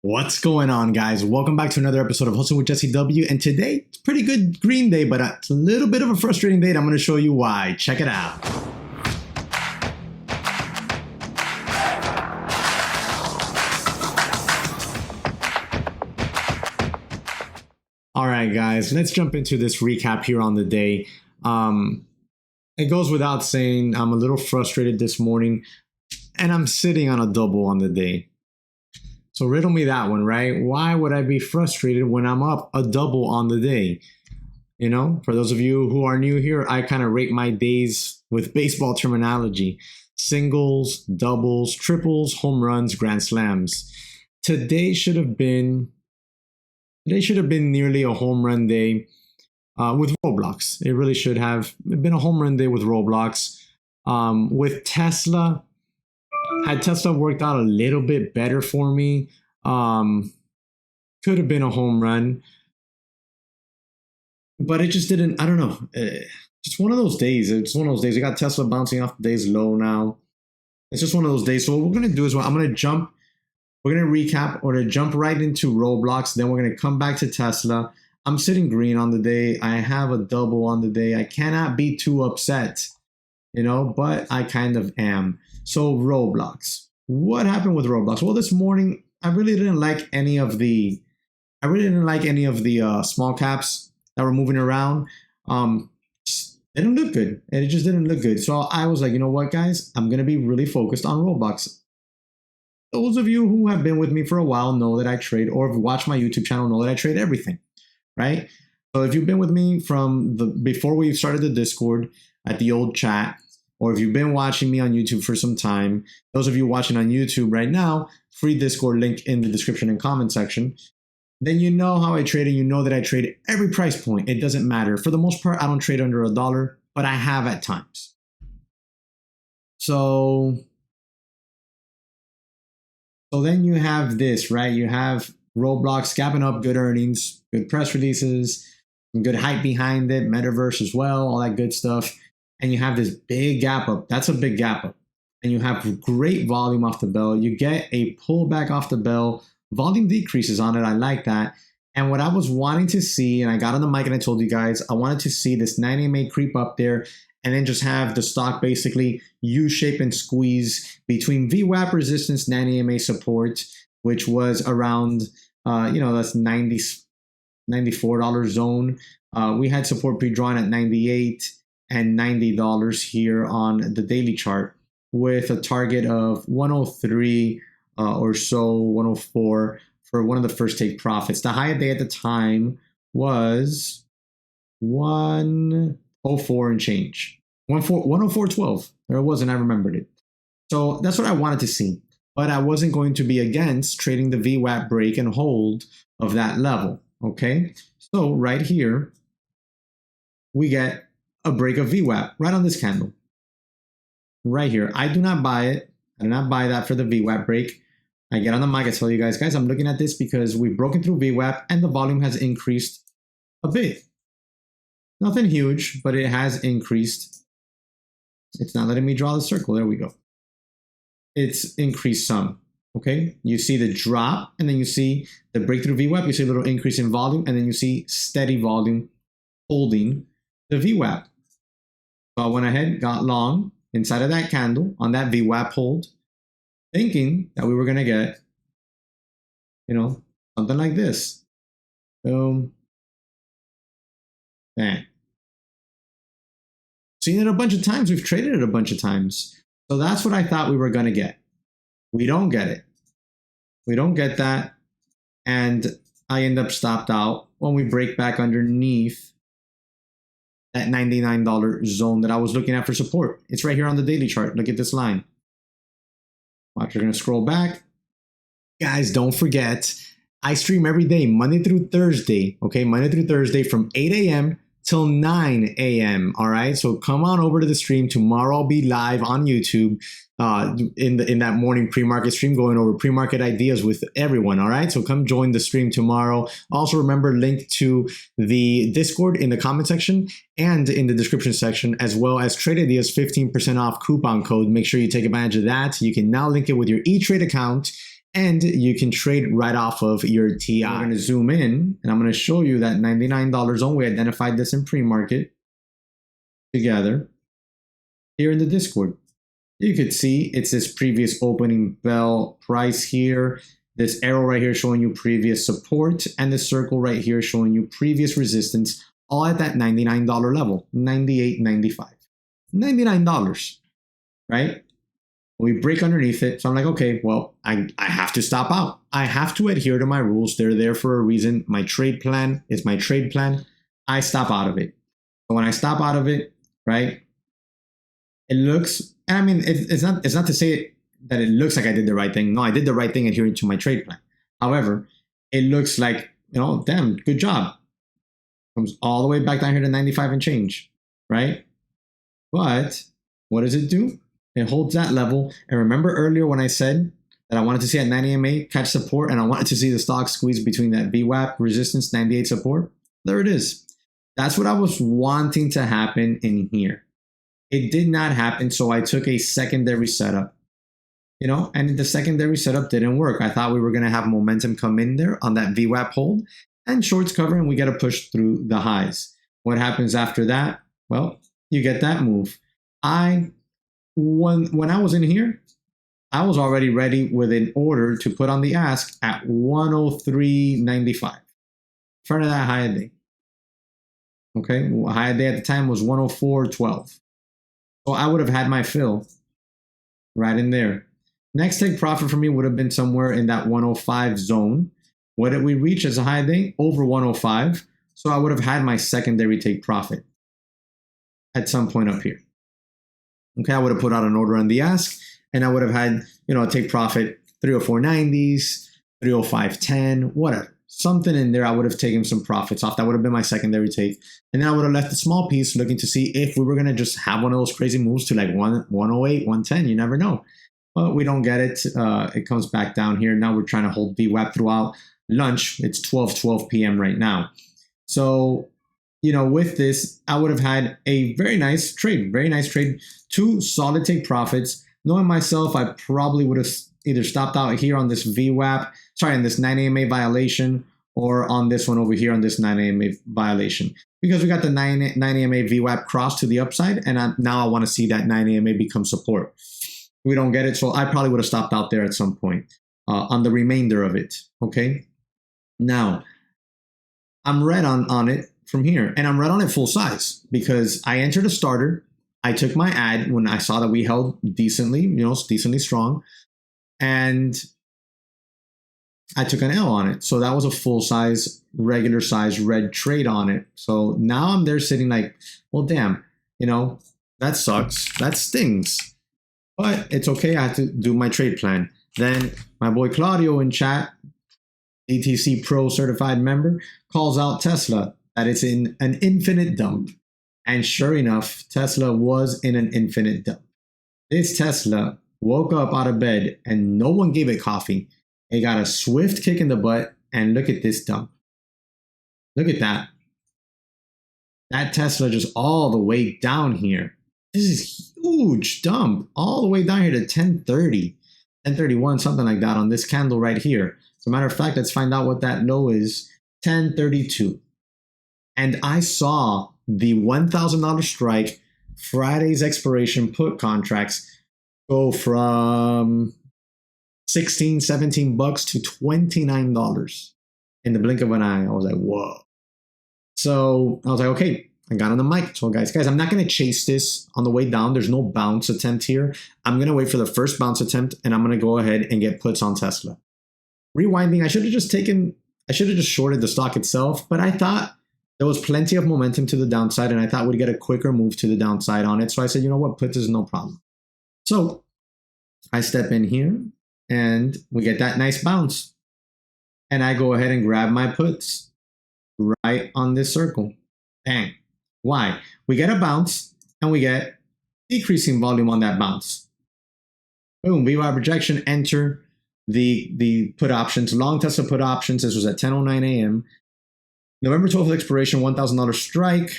What's going on, guys? Welcome back to another episode of Hustle with JesseW. And today, it's a pretty good green day, but it's a little bit of a frustrating day. And I'm going to show you why. Check it out. All right, guys, let's jump into this recap here on the day. It goes without saying, I'm a little frustrated this morning, and I'm sitting on a double on the day. So riddle me that one, right? Why would I be frustrated when I'm up a double on the day? You know, for those of you who are new here, I kind of rate my days with baseball terminology: singles, doubles, triples, home runs, grand slams. Today should have been nearly a home run day with Roblox. It really should have been a home run day with Roblox. With Tesla, had Tesla worked out a little bit better for me, could have been a home run, but it just didn't. I don't know. Just one of those days. It's one of those days. We got Tesla bouncing off the day's low now. It's just one of those days. So what we're going to do is I'm going to jump. We're going to recap. We're going to jump right into Roblox. Then we're going to come back to Tesla. I'm sitting green on the day. I have a double on the day. I cannot be too upset, you know, but I kind of am. So Roblox. What happened with Roblox? Well, this morning I really didn't like any of the small caps that were moving around. It didn't look good. And it just didn't look good. So I was like, you know what, guys? I'm gonna be really focused on Roblox. Those of you who have been with me for a while know that I trade, or have watched my YouTube channel know that I trade everything, right? So if you've been with me from before we started the Discord at the old chat, or if you've been watching me on YouTube for some time, those of you watching on YouTube right now, free Discord link in the description and comment section, then you know how I trade, and you know that I trade every price point. It doesn't matter. For the most part, I don't trade under $1, but I have at times. So then you have this, right? You have Roblox gapping up, good earnings, good press releases, some good hype behind it, metaverse as well, all that good stuff. And you have this big gap up. That's a big gap up. And you have great volume off the bell. You get a pullback off the bell. Volume decreases on it. I like that. And what I was wanting to see, and I got on the mic and I told you guys, I wanted to see this 9 EMA creep up there and then just have the stock basically U-shape and squeeze between VWAP resistance, 9 EMA support, which was around, that's $94 zone. We had support pre-drawn at 98 and $90 here on the daily chart, with a target of 103 or so, 104 for one of the first take profits. The high day at the time was 104 and change. 104.12. There it was, and I remembered it. So that's what I wanted to see. But I wasn't going to be against trading the VWAP break and hold of that level. Okay. So right here, we get a break of VWAP right on this candle. Right here. I do not buy it. I do not buy that for the VWAP break. I get on the mic, I tell you guys, I'm looking at this because we've broken through VWAP and the volume has increased a bit. Nothing huge, but it has increased. It's not letting me draw the circle. There we go. It's increased some. Okay. You see the drop, and then you see the breakthrough VWAP. You see a little increase in volume, and then you see steady volume holding the VWAP. So I went ahead, got long inside of that candle on that VWAP hold, thinking that we were going to get, something like this. Boom. Bang. Seen it a bunch of times. We've traded it a bunch of times. So that's what I thought we were going to get. We don't get it. We don't get that. And I end up stopped out when we break back underneath that $99 zone that I was looking at for support. It's right here on the daily chart. Look at this line. Watch, you're going to scroll back. Guys, don't forget, I stream every day, Monday through Thursday. Okay, Monday through Thursday from 8 a.m. till 9 a.m. All right, so come on over to the stream. Tomorrow I'll be live on YouTube in that morning pre-market stream, going over pre-market ideas with everyone. All right, so come join the stream tomorrow. Also remember, link to the Discord in the comment section and in the description section, as well as Trade Ideas 15% off coupon code. Make sure you take advantage of that. You can now link it with your E-Trade account and you can trade right off of your TI. I'm going to zoom in and I'm going to show you that $99 zone. We identified this in pre-market together here in the Discord. You could see it's this previous opening bell price here, this arrow right here showing you previous support, and the circle right here showing you previous resistance, all at that $99 level, $98.95. $99, right? We break underneath it. So I'm like, okay, well, I have to stop out. I have to adhere to my rules. They're there for a reason. My trade plan is my trade plan. I stop out of it. But when I stop out of it, right, it looks, and I mean, it's not to say that it looks like I did the right thing. No, I did the right thing adhering to my trade plan. However, it looks like, damn, good job. Comes all the way back down here to 95 and change, right? But what does it do? It holds that level. And remember earlier when I said that I wanted to see at 90 EMA catch support and I wanted to see the stock squeeze between that VWAP resistance, 98 support? There it is. That's what I was wanting to happen in here. It did not happen, so I took a secondary setup. And the secondary setup didn't work. I thought we were going to have momentum come in there on that VWAP hold and shorts cover, and we got to push through the highs. What happens after that? Well, you get that move. When I was in here, I was already ready with an order to put on the ask at 103.95. In front of that high day. Okay, high day at the time was 104.12. So I would have had my fill right in there. Next take profit for me would have been somewhere in that 105 zone. What did we reach as a high day? Over 105. So I would have had my secondary take profit at some point up here. Okay, I would have put out an order on the ask, and I would have had, a take profit 304.90s, 305.10, whatever. Something in there, I would have taken some profits off. That would have been my secondary take. And then I would have left a small piece looking to see if we were going to just have one of those crazy moves to like 108, 110. You never know. But we don't get it. It comes back down here. Now we're trying to hold VWAP throughout lunch. It's 12 p.m. right now. So, with this, I would have had a very nice trade. Two solid take profits. Knowing myself, I probably would have either stopped out here on this on this 9 AMA violation, or on this one over here on this 9 AMA violation. Because we got the 9 AMA VWAP cross to the upside, and now I want to see that 9 AMA become support. We don't get it, so I probably would have stopped out there at some point on the remainder of it, okay? Now, I'm red on it from here, and I'm red on it full size because I entered a starter. I took my ad when I saw that we held decently, decently strong, and I took an L on it. So that was a full size, regular size red trade on it. So now I'm there sitting like, well, damn, that sucks. That stings. But it's okay. I have to do my trade plan. Then my boy Claudio in chat, DTC Pro certified member, calls out Tesla that it's in an infinite dump. And sure enough, Tesla was in an infinite dump. This Tesla woke up out of bed and no one gave it coffee. It got a swift kick in the butt, and look at this dump. Look at that. That Tesla just all the way down here. This is huge dump all the way down here to 1030, 1031, something like that on this candle right here. As a matter of fact, let's find out what that low is. 1032. And I saw the $1,000 strike, Friday's expiration put contracts go from 16, 17 bucks to $29 in the blink of an eye. I was like, whoa. So I was like, okay, I got on the mic. Told guys, I'm not going to chase this on the way down. There's no bounce attempt here. I'm going to wait for the first bounce attempt, and I'm going to go ahead and get puts on Tesla. Rewinding, I should have just shorted the stock itself, but I thought there was plenty of momentum to the downside, and I thought we'd get a quicker move to the downside on it. So I said, you know what, puts is no problem. So I step in here, and we get that nice bounce. And I go ahead and grab my puts right on this circle. Bang. Why? We get a bounce, and we get decreasing volume on that bounce. Boom, VWAP rejection, enter the put options, long Tesla put options. This was at 10:09 a.m. November 12th expiration, $1,000 strike,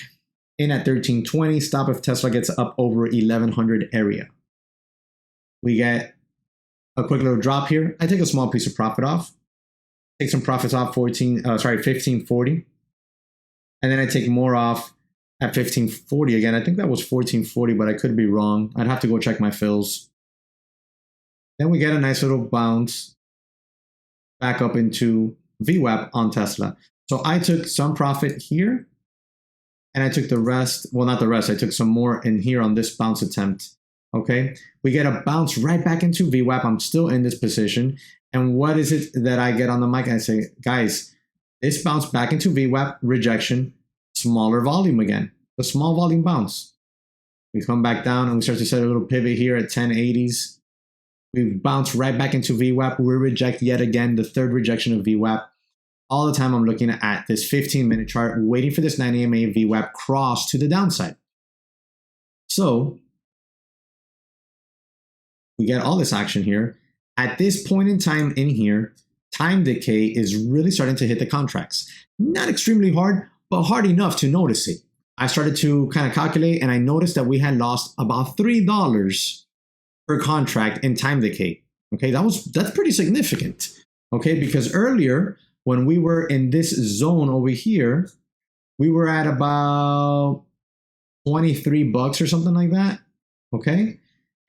in at 1320, stop if Tesla gets up over 1100 area. We get a quick little drop here. I take a small piece of profit off. Take some profits off 1540. And then I take more off at 1540 again. I think that was 1440, but I could be wrong. I'd have to go check my fills. Then we get a nice little bounce back up into VWAP on Tesla. So I took some profit here, and I took the rest, well, not the rest, I took some more in here on this bounce attempt. Okay, we get a bounce right back into VWAP. I'm still in this position. And what is it that I get on the mic? I say, guys, this bounce back into VWAP, rejection, smaller volume again, the small volume bounce. We come back down and we start to set a little pivot here at 1080s. We bounce right back into VWAP. We reject yet again, the third rejection of VWAP. All the time I'm looking at this 15-minute chart, waiting for this 9 EMA VWAP cross to the downside. So we get all this action here. At this point in time in here, time decay is really starting to hit the contracts. Not extremely hard, but hard enough to notice it. I started to kind of calculate, and I noticed that we had lost about $3 per contract in time decay. Okay, that's pretty significant. Okay, because earlier when we were in this zone over here, we were at about 23 bucks or something like that. Okay,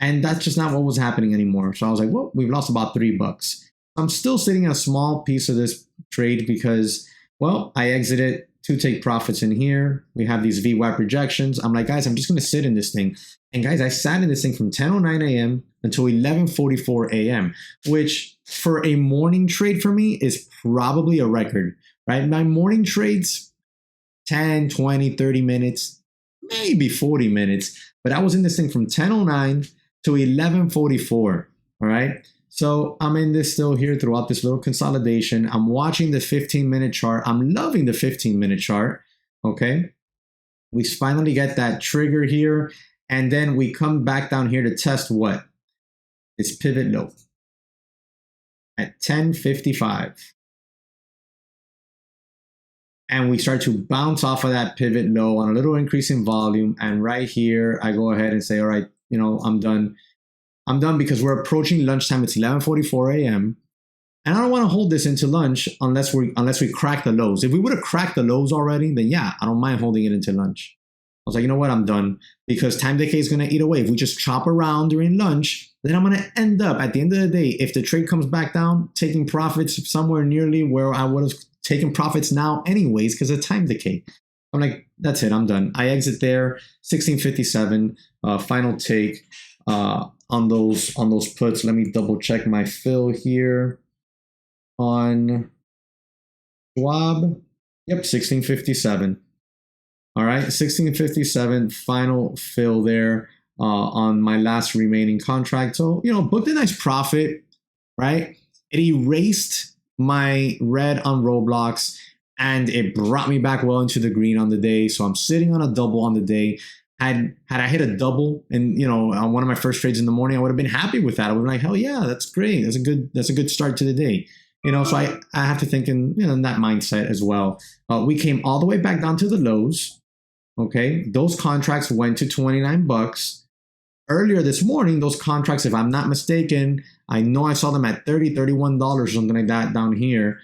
and that's just not what was happening anymore. So I was like, well, we've lost about $3. I'm still sitting a small piece of this trade because, well, I exited to take profits in here. We have these VWAP rejections. I'm like, guys, I'm just going to sit in this thing. And guys, I sat in this thing from 10:09 a.m. until 11:44 a.m., which for a morning trade for me is probably a record, right? My morning trades, 10, 20, 30 minutes, maybe 40 minutes. But I was in this thing from 10:09 to 11:44, all right? So I'm in this still here throughout this little consolidation. I'm watching the 15-minute chart. I'm loving the 15-minute chart, okay? We finally get that trigger here, and then we come back down here to test what? It's pivot low at 10:55. And we start to bounce off of that pivot low on a little increase in volume. And right here, I go ahead and say, all right, you know, I'm done. I'm done because we're approaching lunchtime. It's 11:44 a.m. And I don't want to hold this into lunch unless we crack the lows. If we would have cracked the lows already, then yeah, I don't mind holding it into lunch. I was like, you know what, I'm done because time decay is going to eat away. If we just chop around during lunch, then I'm going to end up at the end of the day, if the trade comes back down, taking profits somewhere nearly where I would have taken profits now anyways because of time decay. I'm like, that's it, I'm done. I exit there, 1657, final take on those puts. Let me double check my fill here on Schwab. Yep, 1657. All right, 1657 final fill there on my last remaining contract. So, you know, booked a nice profit, right? It erased my red on Roblox and it brought me back well into the green on the day. So I'm sitting on a double on the day. Had I hit a double and, you know, on one of my first trades in the morning, I would have been happy with that. I would have been like, hell yeah, that's great. That's a good start to the day. You know, so I have to think in, you know, in that mindset as well. We came all the way back down to the lows. Okay, those contracts went to 29 bucks. Earlier this morning, those contracts, if I'm not mistaken, I know I saw them at $30, $31 or something like that down here,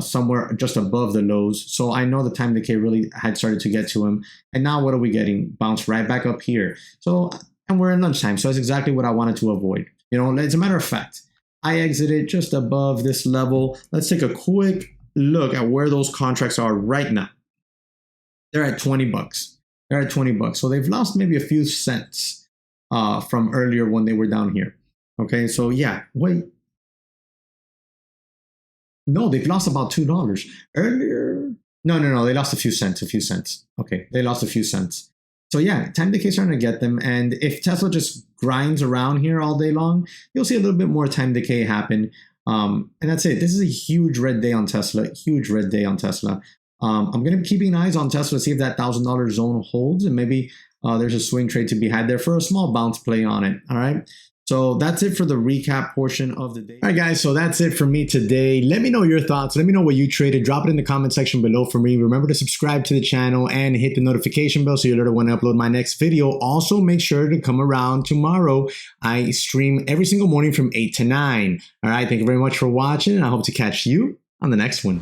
somewhere just above the lows. So I know the time decay really had started to get to them. And now what are we getting? Bounce right back up here. So, and we're in lunchtime. So that's exactly what I wanted to avoid. You know, as a matter of fact, I exited just above this level. Let's take a quick look at where those contracts are right now. They're at 20 bucks. They're at 20 bucks. So they've lost maybe a few cents from earlier when they were down here. Okay, so yeah, wait. No, they've lost about $2 earlier. No, they lost a few cents. Okay, they lost a few cents. So yeah, time decay is starting to get them. And if Tesla just grinds around here all day long, you'll see a little bit more time decay happen. And that's it. This is a huge red day on Tesla. Huge red day on Tesla. I'm going to be keeping eyes on Tesla to see if that $1,000 zone holds, and maybe there's a swing trade to be had there for a small bounce play on it. All right. So that's it for the recap portion of the day. All right, guys, so that's it for me today. Let me know your thoughts. Let me know what you traded. Drop it in the comment section below for me. Remember to subscribe to the channel and hit the notification bell so you're alerted when I upload my next video. Also, make sure to come around tomorrow. I stream every single morning from 8 to 9. All right, thank you very much for watching, and I hope to catch you on the next one.